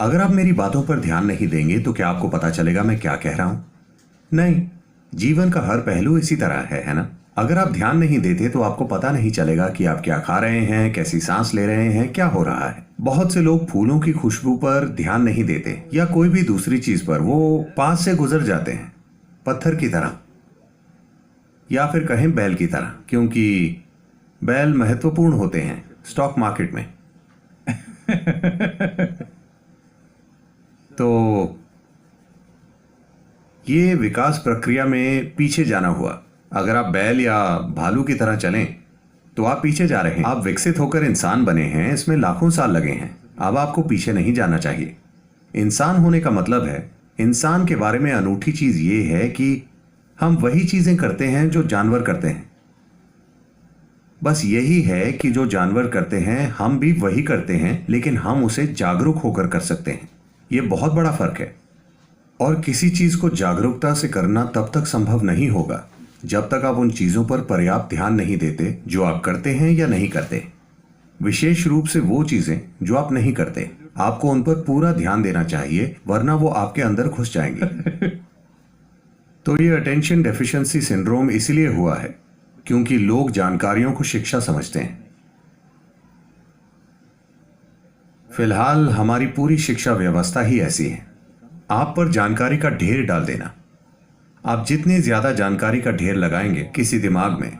अगर आप मेरी बातों पर ध्यान नहीं देंगे तो क्या आपको पता चलेगा मैं क्या कह रहा हूं? नहीं, जीवन का हर पहलू इसी तरह है ना? अगर आप ध्यान नहीं देते तो आपको पता नहीं चलेगा कि आप क्या खा रहे हैं, कैसी सांस ले रहे हैं, क्या हो रहा है। बहुत से लोग फूलों की खुशबू पर ध्यान नहीं देते या कोई भी दूसरी चीज पर, वो पास से गुजर जाते हैं, पत्थर की तरह या फिर कहें बैल की तरह, क्योंकि बैल महत्वपूर्ण होते हैं स्टॉक मार्केट में। तो ये विकास प्रक्रिया में पीछे जाना हुआ। अगर आप बैल या भालू की तरह चलें तो आप पीछे जा रहे हैं। आप विकसित होकर इंसान बने हैं, इसमें लाखों साल लगे हैं। अब आपको पीछे नहीं जाना चाहिए। इंसान होने का मतलब है, इंसान के बारे में अनूठी चीज ये है कि हम वही चीजें करते हैं जो जानवर करते हैं। बस यही है कि जो जानवर करते हैं हम भी वही करते हैं, लेकिन हम उसे जागरूक होकर कर सकते हैं। यह बहुत बड़ा फर्क है। और किसी चीज को जागरूकता से करना तब तक संभव नहीं होगा जब तक आप उन चीजों पर पर्याप्त ध्यान नहीं देते जो आप करते हैं या नहीं करते। विशेष रूप से वो चीजें जो आप नहीं करते, आपको उन पर पूरा ध्यान देना चाहिए, वरना वो आपके अंदर घुस जाएंगे। तो ये अटेंशन डेफिशिएंसी सिंड्रोम इसलिए हुआ है क्योंकि लोग जानकारियों को शिक्षा समझते हैं। फिलहाल हमारी पूरी शिक्षा व्यवस्था ही ऐसी है, आप पर जानकारी का ढेर डाल देना। आप जितनी ज्यादा जानकारी का ढेर लगाएंगे किसी दिमाग में,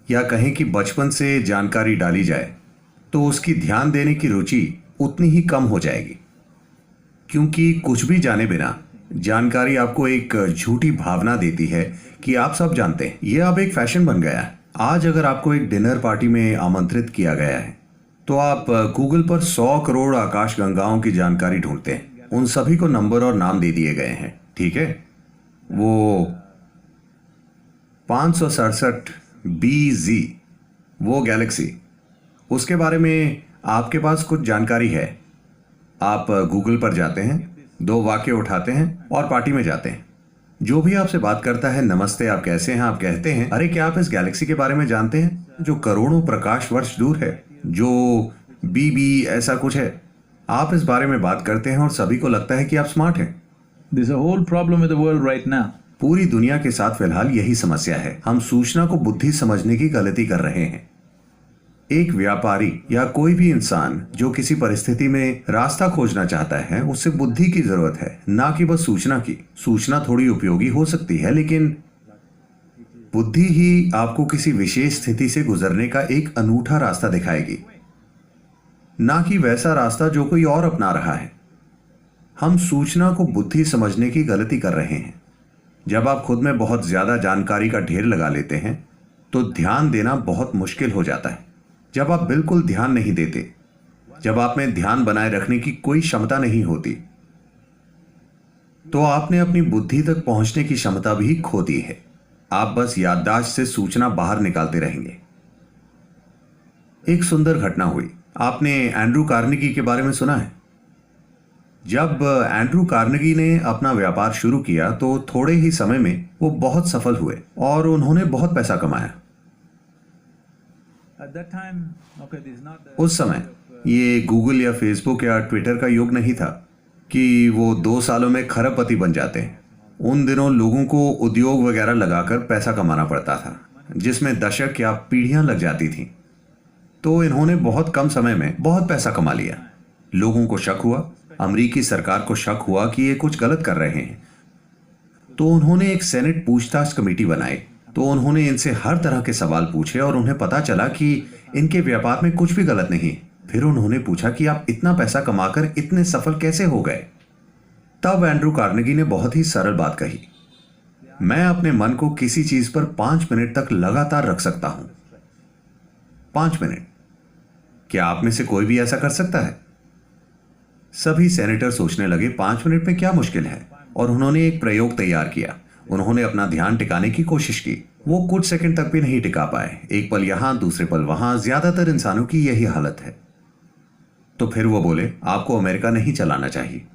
या कहें कि बचपन से जानकारी डाली जाए, तो उसकी ध्यान देने की रुचि उतनी ही कम हो जाएगी। क्योंकि कुछ भी जाने बिना जानकारी आपको एक झूठी भावना देती है कि आप सब जानते हैं। यह अब एक फैशन बन गया है। आज अगर आपको एक डिनर पार्टी में आमंत्रित किया गया है तो आप गूगल पर 100 करोड़ आकाशगंगाओं की जानकारी ढूंढते हैं। उन सभी को नंबर और नाम दे दिए गए हैं, ठीक है? वो 567 BZ, वो गैलेक्सी, उसके बारे में आपके पास कुछ जानकारी है। आप गूगल पर जाते हैं, 2 वाक्य उठाते हैं और पार्टी में जाते हैं। जो भी आपसे बात करता है, नमस्ते, आप कैसे हैं, आप कहते हैं, अरे क्या आप इस गैलेक्सी के बारे में जानते हैं जो करोड़ों प्रकाश वर्ष दूर है, जो BB ऐसा कुछ है। आप इस बारे में बात करते हैं और सभी को लगता है कि आप स्मार्ट हैं। There's a whole problem with the world right now. पूरी दुनिया के साथ फिलहाल यही समस्या है। हम सूचना को बुद्धि समझने की गलती कर रहे हैं। एक व्यापारी या कोई भी इंसान जो किसी परिस्थिति में रास्ता खोजना चाहता है, उससे बुद्धि की जरूरत है, ना कि बस सूचना की। सूचना थोड़ी उपयोगी हो सकती है, लेकिन बुद्धि ही आपको किसी विशेष स्थिति से गुजरने का एक अनूठा रास्ता दिखाएगी, ना कि वैसा रास्ता जो कोई और अपना रहा है। हम सूचना को बुद्धि समझने की गलती कर रहे हैं। जब आप खुद में बहुत ज्यादा जानकारी का ढेर लगा लेते हैं तो ध्यान देना बहुत मुश्किल हो जाता है। जब आप बिल्कुल ध्यान नहीं देते, जब आप में ध्यान बनाए रखने की कोई क्षमता नहीं होती, तो आपने अपनी बुद्धि तक पहुंचने की क्षमता भी खो दी है। आप बस याददाश्त से सूचना बाहर निकालते रहेंगे। एक सुंदर घटना हुई। आपने एंड्रू कार्नेगी के बारे में सुना है? जब एंड्रू कार्नेगी ने अपना व्यापार शुरू किया तो थोड़े ही समय में वो बहुत सफल हुए और उन्होंने बहुत पैसा कमाया। उस समय ये गूगल या फेसबुक या ट्विटर का युग नहीं था कि वो 2 सालों में खरबपति बन जाते हैं। उन दिनों लोगों को उद्योग वगैरह लगाकर पैसा कमाना पड़ता था, जिसमें दशक या पीढ़ियां लग जाती थीं। तो इन्होंने बहुत कम समय में बहुत पैसा कमा लिया। लोगों को शक हुआ, अमेरिकी सरकार को शक हुआ कि ये कुछ गलत कर रहे हैं। तो उन्होंने एक सेनेट पूछताछ कमेटी बनाई। तो उन्होंने इनसे हर तरह के सवाल पूछे और उन्हें पता चला कि इनके व्यापार में कुछ भी गलत नहीं। फिर उन्होंने पूछा कि आप इतना पैसा कमाकर इतने सफल कैसे हो गए? तब एंड्रू कार्नेगी ने बहुत ही सरल बात कही, मैं अपने मन को किसी चीज पर 5 मिनट तक लगातार रख सकता हूं। 5 मिनट। क्या आप में से कोई भी ऐसा कर सकता है? सभी सेनेटर सोचने लगे 5 मिनट में क्या मुश्किल है, और उन्होंने एक प्रयोग तैयार किया। उन्होंने अपना ध्यान टिकाने की कोशिश की। वो कुछ सेकंड तक भी नहीं टिका पाए। एक पल यहां, दूसरे पल वहां। ज्यादातर इंसानों की यही हालत है। तो फिर वो बोले, आपको अमेरिका नहीं चलाना चाहिए।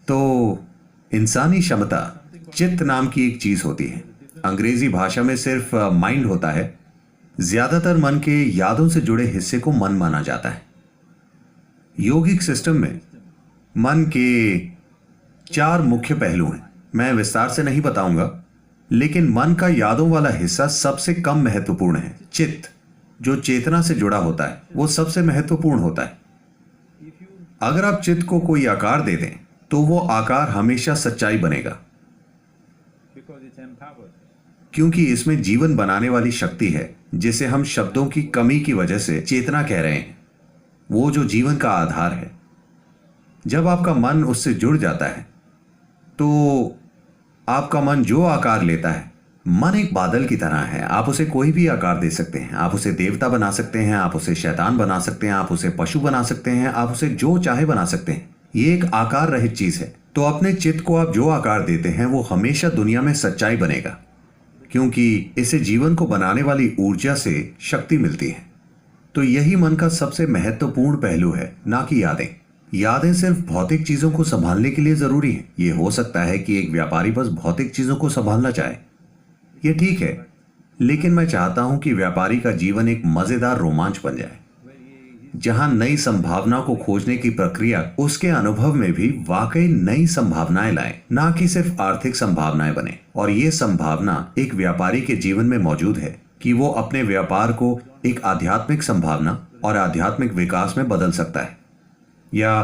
तो इंसानी क्षमता चित्त नाम की एक चीज होती है। अंग्रेजी भाषा में सिर्फ माइंड होता है, ज्यादातर मन के यादों से जुड़े हिस्से को मन माना जाता है। योगिक सिस्टम में मन के 4 मुख्य पहलू हैं। मैं विस्तार से नहीं बताऊंगा, लेकिन मन का यादों वाला हिस्सा सबसे कम महत्वपूर्ण है। चित्त, जो चेतना से जुड़ा होता है, वो सबसे महत्वपूर्ण होता है। अगर आप चित्त को कोई आकार दे दें तो वो आकार हमेशा सच्चाई बनेगा, क्योंकि इसमें जीवन बनाने वाली शक्ति है, जिसे हम शब्दों की कमी की वजह से चेतना कह रहे हैं। वो जो जीवन का आधार है। जब आपका मन उससे जुड़ जाता है तो आपका मन जो आकार लेता है, मन एक बादल की तरह है। आप उसे कोई भी आकार दे सकते हैं। आप उसे देवता बना सकते हैं, आप उसे शैतान बना सकते हैं, आप उसे पशु बना सकते हैं, आप उसे जो चाहे बना सकते हैं। ये एक आकार रहित चीज है। तो अपने चित्त को आप जो आकार देते हैं वो हमेशा दुनिया में सच्चाई बनेगा, क्योंकि इसे जीवन को बनाने वाली ऊर्जा से शक्ति मिलती है। तो यही मन का सबसे महत्वपूर्ण पहलू है, ना कि यादें। यादें सिर्फ भौतिक चीजों को संभालने के लिए जरूरी हैं। ये हो सकता है कि एक व्यापारी बस भौतिक चीजों को संभालना चाहे, ये ठीक है, लेकिन मैं चाहता हूं कि व्यापारी का जीवन एक मजेदार रोमांच बन जाए, जहां नई संभावना को खोजने की प्रक्रिया उसके अनुभव में भी वाकई नई संभावनाएं लाए, ना कि सिर्फ आर्थिक संभावनाएं बने। और ये संभावना एक व्यापारी के जीवन में मौजूद है कि वो अपने व्यापार को एक आध्यात्मिक संभावना और आध्यात्मिक विकास में बदल सकता है, या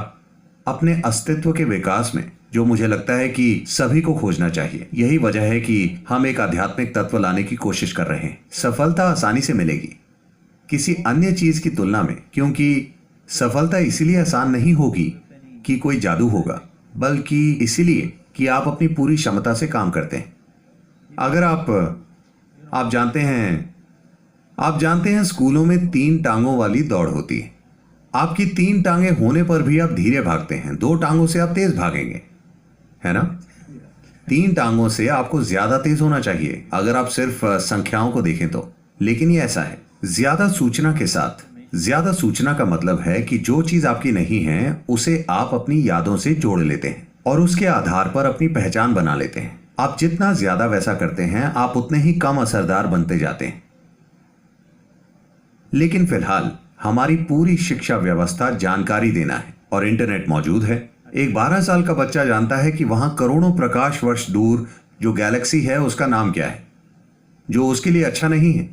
अपने अस्तित्व के विकास में, जो मुझे लगता है कि सभी को खोजना चाहिए। यही वजह है कि हम एक आध्यात्मिक तत्व लाने की कोशिश कर रहे हैं। सफलता आसानी से मिलेगी किसी अन्य चीज की तुलना में, क्योंकि सफलता इसीलिए आसान नहीं होगी कि कोई जादू होगा, बल्कि इसीलिए कि आप अपनी पूरी क्षमता से काम करते हैं। अगर आप जानते हैं स्कूलों में 3 टांगों वाली दौड़ होती है। आपकी 3 टांगे होने पर भी आप धीरे भागते हैं, 2 टांगों से आप तेज भागेंगे, है ना? 3 टांगों से आपको ज्यादा तेज होना चाहिए अगर आप सिर्फ संख्याओं को देखें तो। लेकिन ये ऐसा है, ज्यादा सूचना के साथ। ज्यादा सूचना का मतलब है कि जो चीज आपकी नहीं है उसे आप अपनी यादों से जोड़ लेते हैं और उसके आधार पर अपनी पहचान बना लेते हैं। आप जितना ज्यादा वैसा करते हैं, आप उतने ही कम असरदार बनते जाते हैं। लेकिन फिलहाल हमारी पूरी शिक्षा व्यवस्था जानकारी देना है, और इंटरनेट मौजूद है। एक 12 साल का बच्चा जानता है कि वहां करोड़ों प्रकाश वर्ष दूर जो गैलेक्सी है उसका नाम क्या है, जो उसके लिए अच्छा नहीं है,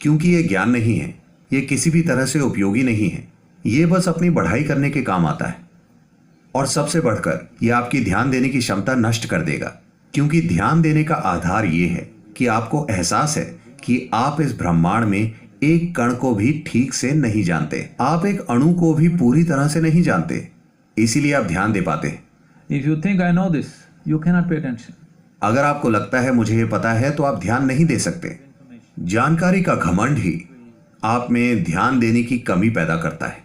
क्योंकि यह ज्ञान नहीं है, यह किसी भी तरह से उपयोगी नहीं है, यह बस अपनी बढ़ाई करने के काम आता है। और सबसे बढ़कर यह आपकी ध्यान देने की क्षमता नष्ट कर देगा, क्योंकि ध्यान देने का आधार यह है कि आपको एहसास है कि आप इस ब्रह्मांड में एक कण को भी ठीक से नहीं जानते, आप एक अणु को भी पूरी तरह से नहीं जानते, इसीलिए आप ध्यान दे पाते हैं। If you think I know this, you cannot pay attention. अगर आपको लगता है मुझे ये पता है, तो आप ध्यान नहीं दे सकते। जानकारी का घमंड ही आप में ध्यान देने की कमी पैदा करता है।